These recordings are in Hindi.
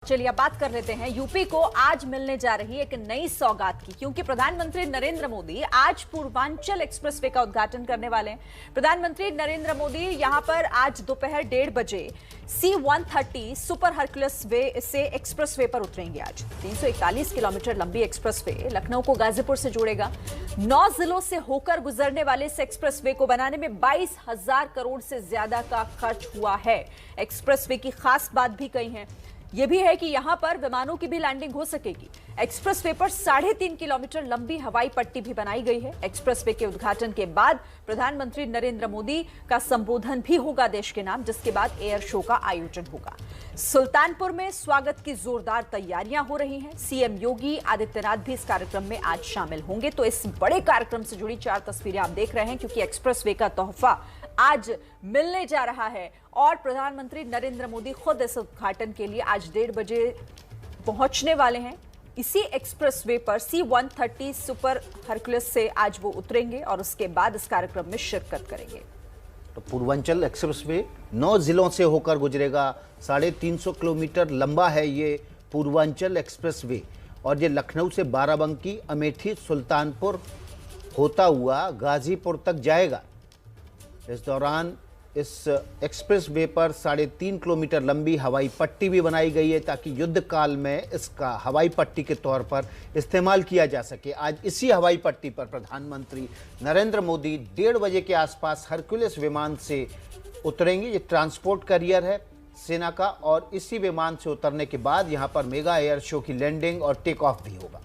चलिए अब बात कर लेते हैं यूपी को आज मिलने जा रही एक नई सौगात की, क्योंकि प्रधानमंत्री नरेंद्र मोदी आज पूर्वांचल एक्सप्रेसवे का उद्घाटन करने वाले हैं। प्रधानमंत्री नरेंद्र मोदी यहां पर आज दोपहर 1:30 बजे C-130 सुपर हरक्युलस वे से एक्सप्रेसवे पर उतरेंगे। आज 341 किलोमीटर लंबी एक्सप्रेसवे लखनऊ को गाजीपुर से जोड़ेगा। 9 जिलों से होकर गुजरने वाले इस एक्सप्रेसवे को बनाने में 22,000 करोड़ से ज्यादा का खर्च हुआ है। एक्सप्रेसवे की खास बात भी कही है, यह भी है कि यहां पर विमानों की भी लैंडिंग हो सकेगी। एक्सप्रेसवे पर 3.5 किलोमीटर लंबी हवाई पट्टी भी बनाई गई है। एक्सप्रेसवे के उद्घाटन के बाद प्रधानमंत्री नरेंद्र मोदी का संबोधन भी होगा देश के नाम, जिसके बाद एयर शो का आयोजन होगा। सुल्तानपुर में स्वागत की जोरदार तैयारियां हो रही हैं। सीएम योगी आदित्यनाथ भी इस कार्यक्रम में आज शामिल होंगे। तो इस बड़े कार्यक्रम से जुड़ी 4 तस्वीरें आप देख रहे हैं, क्योंकि एक्सप्रेसवे का तोहफा आज मिलने जा रहा है और प्रधानमंत्री नरेंद्र मोदी खुद इस उद्घाटन के लिए आज 1:30 बजे पहुंचने वाले हैं। इसी एक्सप्रेसवे पर C-130 सुपर हरक्युलस से आज वो उतरेंगे और उसके बाद इस कार्यक्रम में शिरकत करेंगे। तो पूर्वांचल एक्सप्रेसवे 9 जिलों से होकर गुजरेगा। 350 किलोमीटर लंबा है ये पूर्वांचल एक्सप्रेसवे और ये लखनऊ से बाराबंकी, अमेठी, सुल्तानपुर होता हुआ गाजीपुर तक जाएगा। इस दौरान इस एक्सप्रेसवे पर 3.5 किलोमीटर लंबी हवाई पट्टी भी बनाई गई है, ताकि युद्ध काल में इसका हवाई पट्टी के तौर पर इस्तेमाल किया जा सके। आज इसी हवाई पट्टी पर प्रधानमंत्री नरेंद्र मोदी 1:30 बजे के आसपास हरक्युलस विमान से उतरेंगे। ये ट्रांसपोर्ट कैरियर है सेना का और इसी विमान से उतरने के बाद यहाँ पर मेगा एयर शो की लैंडिंग और टेक ऑफ भी होगा।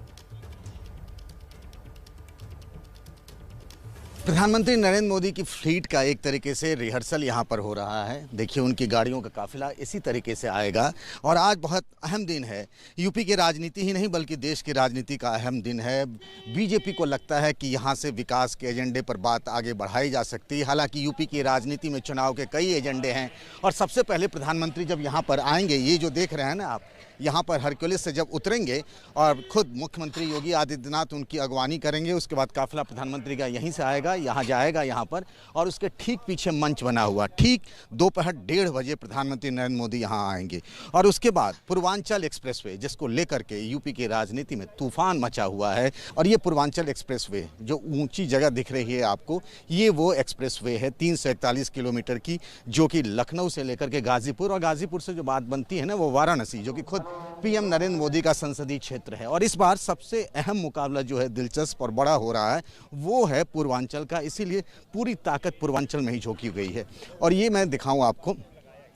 प्रधानमंत्री नरेंद्र मोदी की फ्लीट का एक तरीके से रिहर्सल यहाँ पर हो रहा है। देखिए उनकी गाड़ियों का काफिला इसी तरीके से आएगा और आज बहुत अहम दिन है। यूपी की राजनीति ही नहीं बल्कि देश की राजनीति का अहम दिन है। बीजेपी को लगता है कि यहाँ से विकास के एजेंडे पर बात आगे बढ़ाई जा सकती है। हालांकि यूपी की राजनीति में चुनाव के कई एजेंडे हैं और सबसे पहले प्रधानमंत्री जब यहाँ पर आएंगे, ये जो देख रहे हैं ना आप, यहाँ पर हरक्युलस से जब उतरेंगे और खुद मुख्यमंत्री योगी आदित्यनाथ उनकी अगवानी करेंगे, उसके बाद काफिला प्रधानमंत्री का यहीं से आएगा, यहाँ जाएगा यहाँ पर और उसके ठीक पीछे मंच बना हुआ, ठीक दोपहर 1:30 बजे प्रधानमंत्री नरेंद्र मोदी यहाँ आएंगे। और उसके बाद पूर्वांचल एक्सप्रेसवे, जिसको लेकर के यूपी की राजनीति में तूफान मचा हुआ है, और ये पूर्वांचल एक्सप्रेसवे जो ऊंची जगह दिख रही है आपको, ये वो एक्सप्रेसवे है 341 किलोमीटर की, जो कि लखनऊ से लेकर के गाजीपुर, और गाजीपुर से जो बात बनती है ना वो वाराणसी, जो कि खुद पीएम नरेंद्र मोदी का संसदीय क्षेत्र है। और इस बार सबसे अहम मुकाबला जो है दिलचस्प और बड़ा हो रहा है वो है पूर्वांचल का, इसीलिए पूरी ताकत पूर्वांचल में ही झोंकी गई है। और ये मैं दिखाऊं आपको,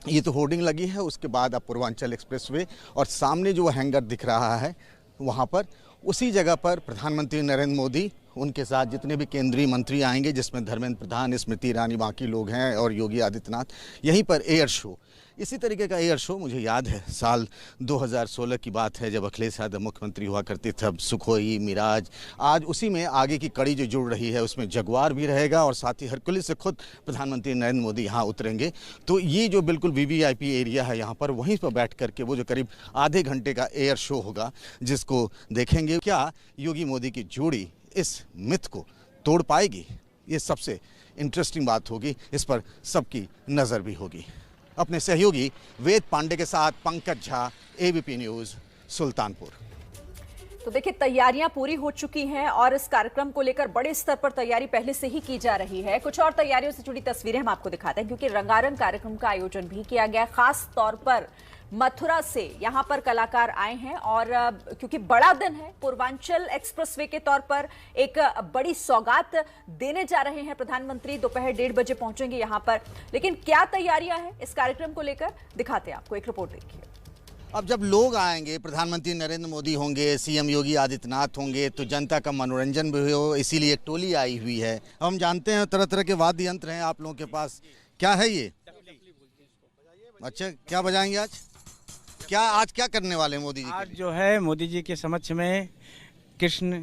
ये तो होर्डिंग लगी है, उसके बाद अब पूर्वांचल एक्सप्रेसवे और सामने जो हैंगर दिख रहा है वहाँ पर, उसी जगह पर प्रधानमंत्री नरेंद्र मोदी, उनके साथ जितने भी केंद्रीय मंत्री आएंगे, जिसमें धर्मेंद्र प्रधान, स्मृति ईरानी, बाकी लोग हैं और योगी आदित्यनाथ, यहीं पर एयर शो, इसी तरीके का एयर शो मुझे याद है साल 2016 की बात है, जब अखिलेश यादव मुख्यमंत्री हुआ करते थे। सुखोई, मिराज, आज उसी में आगे की कड़ी जो जुड़ रही है उसमें जगुआर भी रहेगा और साथ ही हरक्युलस से खुद प्रधानमंत्री नरेंद्र मोदी यहाँ उतरेंगे। तो ये जो बिल्कुल वीवीआईपी एरिया है यहाँ पर, वहीं पर बैठ करके वो जो करीब आधे घंटे का एयर शो होगा, जिसको देखेंगे क्या योगी मोदी की जोड़ी इस मिथ को तोड़ पाएगी। ये सबसे इंटरेस्टिंग बात होगी, इस पर सबकी नज़र भी होगी। अपने सहयोगी वेद पांडे के साथ पंकज झा, एबीपी न्यूज़, सुल्तानपुर। तो देखिए तैयारियां पूरी हो चुकी हैं और इस कार्यक्रम को लेकर बड़े स्तर पर तैयारी पहले से ही की जा रही है। कुछ और तैयारियों से जुड़ी तस्वीरें हम आपको दिखाते हैं, क्योंकि रंगारंग कार्यक्रम का आयोजन भी किया गया। खास तौर पर मथुरा से यहां पर कलाकार आए हैं और क्योंकि बड़ा दिन है, पूर्वांचल एक्सप्रेसवे के तौर पर एक बड़ी सौगात देने जा रहे हैं प्रधानमंत्री। दोपहर 1:30 बजे पहुंचेंगे यहां पर, लेकिन क्या तैयारियां हैं इस कार्यक्रम को लेकर दिखाते हैं आपको, एक रिपोर्ट देखिए। अब जब लोग आएंगे, प्रधानमंत्री नरेंद्र मोदी होंगे, सीएम योगी आदित्यनाथ होंगे, तो जनता का मनोरंजन भी हो, इसीलिए एक टोली आई हुई है। हम जानते हैं तरह तरह के वाद्य यंत्र हैं आप लोगों के पास, क्या है ये? अच्छा, क्या बजाएंगे आज? आज क्या करने वाले हैं मोदी जी? आज जो है मोदी जी के समक्ष में कृष्ण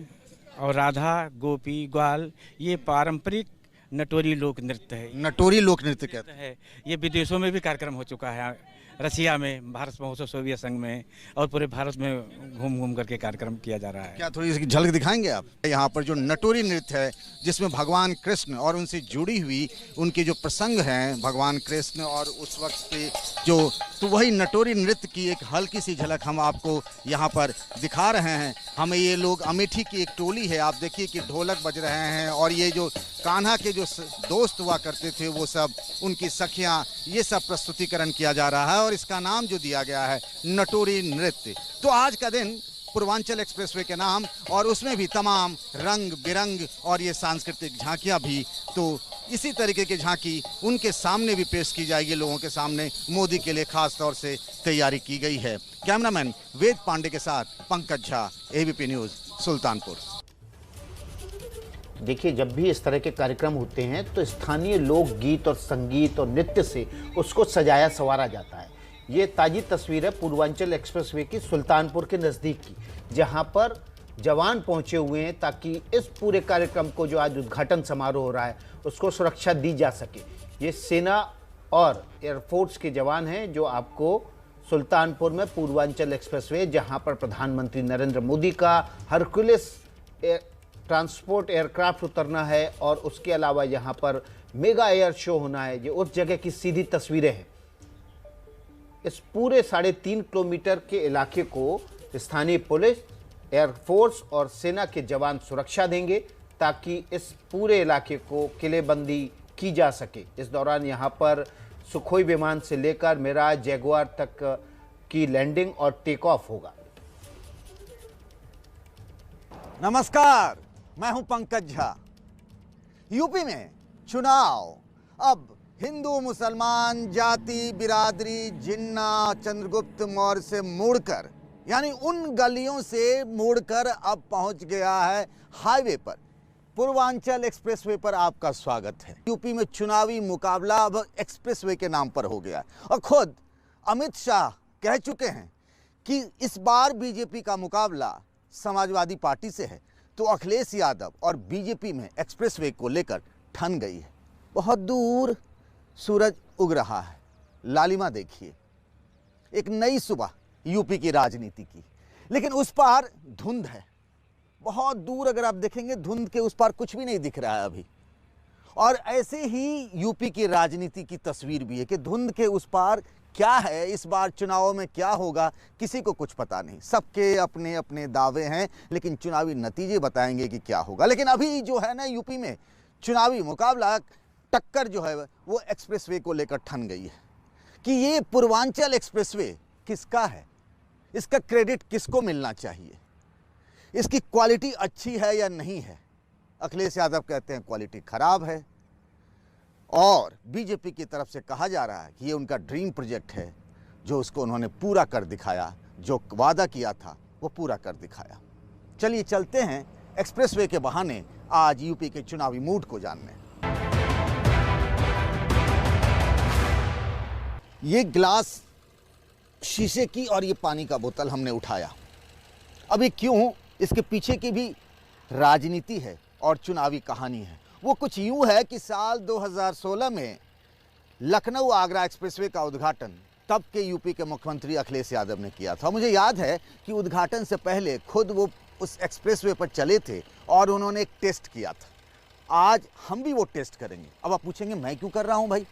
और राधा, गोपी, ग्वाल, ये पारंपरिक नटोरी लोक नृत्य है। नटोरी लोक नृत्य कहते हैं। ये विदेशों में भी कार्यक्रम हो चुका है। रसिया में, भारत महोत्सव सोवियत संघ में और पूरे भारत में घूम घूम करके कार्यक्रम किया जा रहा है। क्या थोड़ी इसकी झलक दिखाएंगे आप? यहाँ पर जो नटोरी नृत्य है जिसमें भगवान कृष्ण और उनसे जुड़ी हुई उनके जो प्रसंग हैं, भगवान कृष्ण और उस वक्त के जो, तो वही नटोरी नृत्य की एक हल्की सी झलक हम आपको यहाँ पर दिखा रहे हैं। हमें ये लोग, अमेठी की एक टोली है, आप देखिए कि ढोलक बज रहे हैं और ये जो कान्हा के जो दोस्त हुआ करते थे वो सब, उनकी सखियाँ, ये सब प्रस्तुतिकरण किया जा रहा है और इसका नाम जो दिया गया है नटोरी नृत्य। तो आज का दिन पूर्वांचल एक्सप्रेसवे के नाम, और उसमें भी तमाम रंग बिरंग और ये सांस्कृतिक झांकियां भी, तो इसी तरीके की झांकी उनके सामने भी पेश की जाएगी, लोगों के सामने मोदी के लिए खास तौर से तैयारी की गई है। कैमरामैन वेद पांडे के साथ पंकज झा, एबीपी न्यूज़, सुल्तानपुर। देखिए, जब भी इस तरह के कार्यक्रम होते हैं तो स्थानीय लोक गीत और संगीत और नृत्य से उसको सजाया संवारा जाता है। ये ताज़ी तस्वीर है पूर्वांचल एक्सप्रेसवे की सुल्तानपुर के नज़दीक की, जहां पर जवान पहुंचे हुए हैं ताकि इस पूरे कार्यक्रम को, जो आज उद्घाटन समारोह हो रहा है, उसको सुरक्षा दी जा सके। ये सेना और एयरफोर्स के जवान हैं जो आपको सुल्तानपुर में पूर्वांचल एक्सप्रेसवे, जहां पर प्रधानमंत्री नरेंद्र मोदी का हरकुलिस ट्रांसपोर्ट एयरक्राफ्ट उतरना है और उसके अलावा यहाँ पर मेगा एयर शो होना है, ये उस जगह की सीधी तस्वीरें हैं। इस पूरे 3.5 किलोमीटर के इलाके को स्थानीय पुलिस, एयरफोर्स और सेना के जवान सुरक्षा देंगे ताकि इस पूरे इलाके को किलेबंदी की जा सके। इस दौरान यहाँ पर सुखोई विमान से लेकर मिराज, जैगुआर तक की लैंडिंग और टेक ऑफ होगा। नमस्कार, मैं हूं पंकज झा। यूपी में चुनाव अब हिंदू मुसलमान जाति बिरादरी जिन्ना चंद्रगुप्त मौर्य से मुड़कर, यानी उन गलियों से मुड़कर अब पहुंच गया है हाईवे पर। पूर्वांचल एक्सप्रेसवे पर आपका स्वागत है। यूपी में चुनावी मुकाबला अब एक्सप्रेसवे के नाम पर हो गया और खुद अमित शाह कह चुके हैं कि इस बार बीजेपी का मुकाबला समाजवादी पार्टी से है, तो अखिलेश यादव और बीजेपी में एक्सप्रेसवे को लेकर ठन गई है। बहुत दूर सूरज उग रहा है, लालिमा देखिए, एक नई सुबह यूपी की राजनीति की। लेकिन उस पार धुंध है, बहुत दूर अगर आप देखेंगे धुंध के उस पार कुछ भी नहीं दिख रहा है अभी। और ऐसे ही यूपी की राजनीति की तस्वीर भी है कि धुंध के उस पार क्या है, इस बार चुनावों में क्या होगा, किसी को कुछ पता नहीं। सबके अपने अपने दावे हैं, लेकिन चुनावी नतीजे बताएंगे कि क्या होगा। लेकिन अभी जो है ना, यूपी में चुनावी मुकाबला, टक्कर जो है वो एक्सप्रेसवे को लेकर ठन गई है कि ये पूर्वांचल एक्सप्रेसवे किसका है, इसका क्रेडिट किसको मिलना चाहिए, इसकी क्वालिटी अच्छी है या नहीं है। अखिलेश यादव कहते हैं क्वालिटी खराब है, और बीजेपी की तरफ से कहा जा रहा है कि ये उनका ड्रीम प्रोजेक्ट है, जो उसको उन्होंने पूरा कर दिखाया, जो वादा किया था वो पूरा कर दिखाया। चलिए चलते हैं एक्सप्रेसवे के बहाने आज यूपी के चुनावी मूड को जानने। ये गिलास शीशे की और ये पानी का बोतल हमने उठाया। अभी क्यों, इसके पीछे की भी राजनीति है और चुनावी कहानी है। वो कुछ यूं है कि साल 2016 में लखनऊ आगरा एक्सप्रेसवे का उद्घाटन तब के यूपी के मुख्यमंत्री अखिलेश यादव ने किया था। मुझे याद है कि उद्घाटन से पहले खुद वो उस एक्सप्रेसवे पर चले थे और उन्होंने एक टेस्ट किया था। आज हम भी वो टेस्ट करेंगे। अब आप पूछेंगे मैं क्यों कर रहा हूं भाई,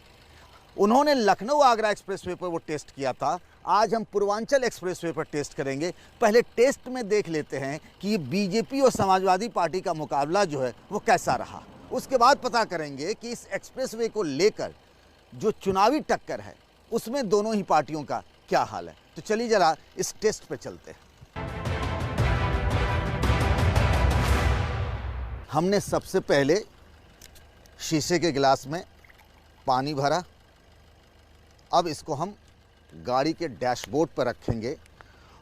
उन्होंने लखनऊ आगरा एक्सप्रेसवे पर वो टेस्ट किया था, आज हम पूर्वांचल एक्सप्रेसवे पर टेस्ट करेंगे। पहले टेस्ट में देख लेते हैं कि ये बीजेपी और समाजवादी पार्टी का मुकाबला जो है वो कैसा रहा। उसके बाद पता करेंगे कि इस एक्सप्रेसवे को लेकर जो चुनावी टक्कर है उसमें दोनों ही पार्टियों का क्या हाल है। तो चलिए जरा इस टेस्ट पे चलते हैं। हमने सबसे पहले शीशे के गिलास में पानी भरा। अब इसको हम गाड़ी के डैशबोर्ड पर रखेंगे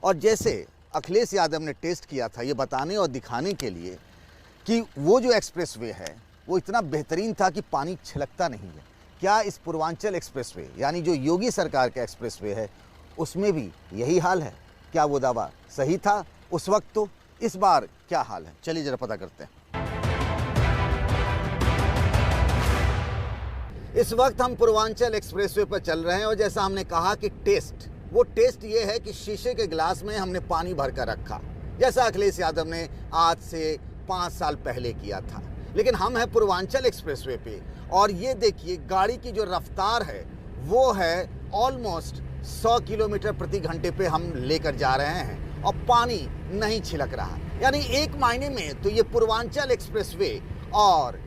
और जैसे अखिलेश यादव ने टेस्ट किया था, ये बताने और दिखाने के लिए कि वो जो एक्सप्रेसवे है वो इतना बेहतरीन था कि पानी छिलकता नहीं है। क्या इस पूर्वांचल एक्सप्रेसवे यानी जो योगी सरकार का एक्सप्रेसवे है उसमें भी यही हाल है? क्या वो दावा सही था उस वक्त? तो इस बार क्या हाल है, चलिए जरा पता करते हैं। इस वक्त हम पूर्वांचल एक्सप्रेसवे पर चल रहे हैं और जैसा हमने कहा कि वो टेस्ट ये है कि शीशे के गिलास में हमने पानी भर कर रखा, जैसा अखिलेश यादव ने आज से 5 साल पहले किया था। लेकिन हम हैं पूर्वांचल एक्सप्रेसवे पे और ये देखिए गाड़ी की जो रफ्तार है वो है ऑलमोस्ट 100 किलोमीटर प्रति घंटे पे हम लेकर जा रहे हैं और पानी नहीं छिलक रहा। यानी एक मायने में तो ये पूर्वांचल एक्सप्रेसवे और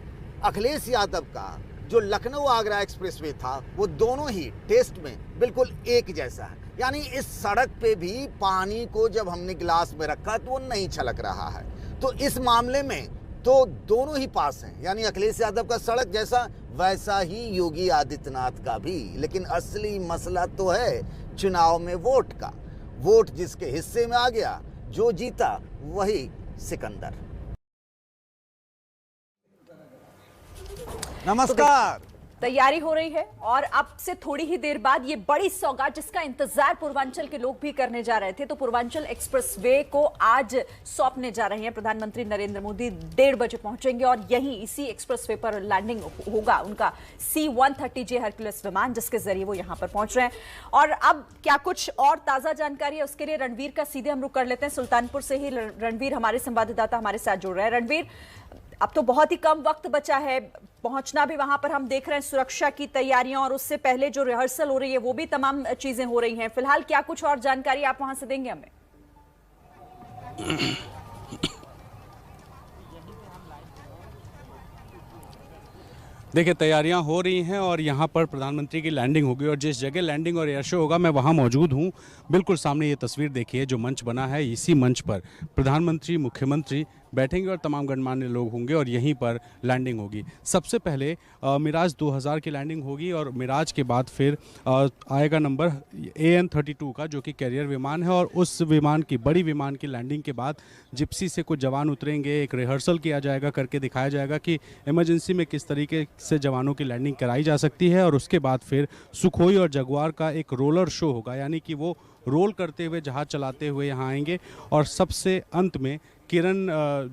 अखिलेश यादव का जो लखनऊ आगरा एक्सप्रेसवे था वो दोनों ही टेस्ट में बिल्कुल एक जैसा है। यानी इस सड़क पे भी पानी को जब हमने गिलास में रखा तो वो नहीं छलक रहा है। तो इस मामले में तो दोनों ही पास हैं, यानी अखिलेश यादव का सड़क जैसा वैसा ही योगी आदित्यनाथ का भी। लेकिन असली मसला तो है चुनाव में वोट का। वोट जिसके हिस्से में आ गया, जो जीता वही सिकंदर। नमस्कार। तैयारी हो रही है और अब से थोड़ी ही देर बाद ये बड़ी सौगात जिसका इंतजार पूर्वांचल के लोग भी करने जा रहे थे, तो पूर्वांचल एक्सप्रेसवे को आज सौंपने जा रहे हैं प्रधानमंत्री नरेंद्र मोदी। 1:30 बजे पहुंचेंगे और यहीं इसी एक्सप्रेसवे पर लैंडिंग होगा उनका C-130J हरक्यूलिस विमान, जिसके जरिए वो यहां पर पहुंच रहे हैं। और अब क्या कुछ और ताजा जानकारी है उसके लिए रणवीर का सीधे हम रुख कर लेते हैं। सुल्तानपुर से ही रणवीर हमारे संवाददाता हमारे साथ जुड़ रहे हैं। रणवीर, अब तो बहुत ही कम वक्त बचा है, पहुंचना भी वहां पर हम देख रहे हैं सुरक्षा की तैयारियां और उससे पहले जो रिहर्सल हो रही है वो भी तमाम चीजें हो रही हैं। फिलहाल क्या कुछ और जानकारी आप वहां से देंगे हमें? देखिए, तैयारियां हो रही हैं और यहाँ पर प्रधानमंत्री की लैंडिंग होगी और जिस जगह लैंडिंग और एयर शो होगा मैं वहाँ मौजूद हूँ। बिल्कुल सामने ये तस्वीर देखिए, जो मंच बना है, इसी मंच पर प्रधानमंत्री, मुख्यमंत्री बैठेंगे और तमाम गणमान्य लोग होंगे और यहीं पर लैंडिंग होगी। सबसे पहले मिराज 2000 की लैंडिंग होगी और मिराज के बाद फिर आएगा नंबर AN-32 का, जो कि कैरियर विमान है। और उस विमान की, बड़ी विमान की लैंडिंग के बाद जिप्सी से कुछ जवान उतरेंगे, एक रिहर्सल किया जाएगा, करके दिखाया जाएगा कि इमरजेंसी में किस तरीके से जवानों की लैंडिंग कराई जा सकती है। और उसके बाद फिर सुखोई और जगुआर का एक रोलर शो होगा, यानी कि वो रोल करते हुए, जहाज चलाते हुए यहाँ आएंगे। और सबसे अंत में किरण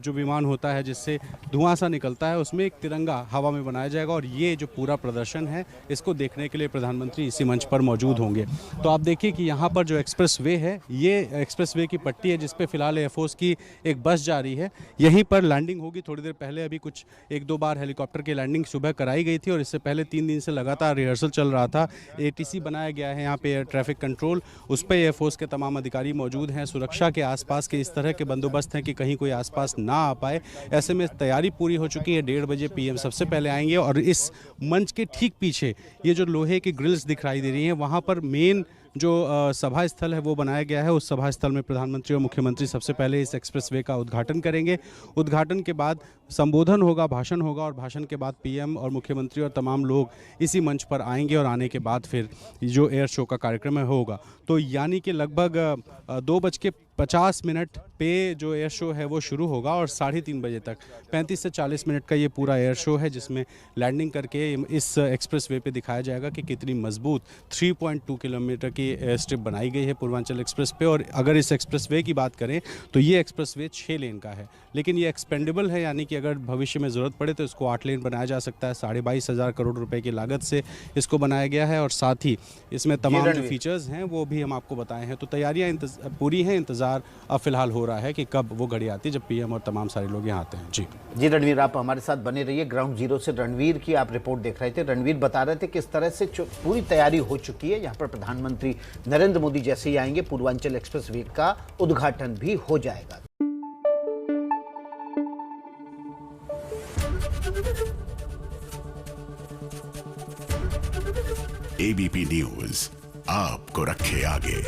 जो विमान होता है जिससे धुआं सा निकलता है, उसमें एक तिरंगा हवा में बनाया जाएगा। और ये जो पूरा प्रदर्शन है, इसको देखने के लिए प्रधानमंत्री इसी मंच पर मौजूद होंगे। तो आप देखिए कि यहाँ पर जो एक्सप्रेस वे है, ये एक्सप्रेस वे की पट्टी है जिस पे फिलहाल एयरफोर्स की एक बस जा रही है। यहीं पर लैंडिंग होगी थोड़ी देर पहले। अभी कुछ 1-2 बार हेलीकॉप्टर की लैंडिंग सुबह कराई गई थी और इससे पहले 3 दिन से लगातार रिहर्सल चल रहा था। ATC बनाया गया है यहाँ पे, एयर ट्रैफिक कंट्रोल, उस पर एयरफोर्स के तमाम अधिकारी मौजूद हैं। सुरक्षा के आसपास के इस तरह के बंदोबस्त हैं कि कहीं कोई आसपास ना आ पाए। ऐसे में तैयारी पूरी हो चुकी है। 1:30 बजे PM सबसे पहले आएंगे और इस मंच के ठीक पीछे ये जो लोहे की ग्रिल्स दिखाई दे रही हैं, वहाँ पर मेन जो सभा स्थल है वो बनाया गया है। उस सभा स्थल में प्रधानमंत्री और मुख्यमंत्री सबसे पहले इस एक्सप्रेसवे का उद्घाटन करेंगे। उद्घाटन के बाद संबोधन होगा, भाषण होगा और भाषण के बाद PM और मुख्यमंत्री और तमाम लोग इसी मंच पर आएंगे और आने के बाद फिर जो एयर शो का कार्यक्रम है होगा। तो यानी कि लगभग 2:50 पे जो एयर शो है वो शुरू होगा और 3:30 बजे तक 35 से 40 मिनट का ये पूरा एयर शो है, जिसमें लैंडिंग करके इस एक्सप्रेसवे पे दिखाया जाएगा कि कितनी मजबूत 3.2 किलोमीटर की एयर स्ट्रिप बनाई गई है पूर्वांचल एक्सप्रेस पे। और अगर इस एक्सप्रेसवे की बात करें तो ये एक्सप्रेसवे 6 लेन का है, लेकिन ये एक्सपेंडेबल है, यानी कि अगर भविष्य में ज़रूरत पड़े तो इसको 8 लेन बनाया जा सकता है। 22,500 करोड़ रुपए की लागत से इसको बनाया गया है और साथ ही इसमें तमाम जो फीचर्स हैं वो भी हम आपको बताए हैं। तो तैयारियाँ पूरी हैं, इंतज़ार अब फिलहाल हो रहा है कि कब वो घड़ी आती है जब PM और तमाम सारे लोग यहाँ आते हैं। जी रणवीर, आप हमारे साथ बने रहिए। ग्राउंड जीरो से रणवीर की आप रिपोर्ट देख रहे थे। रणवीर बता रहे थे किस तरह से पूरी तैयारी हो चुकी है। यहाँ पर प्रधानमंत्री नरेंद्र मोदी जैसे ही आएंगे, पूर्वांचल एक्सप्रेसवे का उद्घाटन भी हो जाएगा। ABP न्यूज आपको रखे आगे।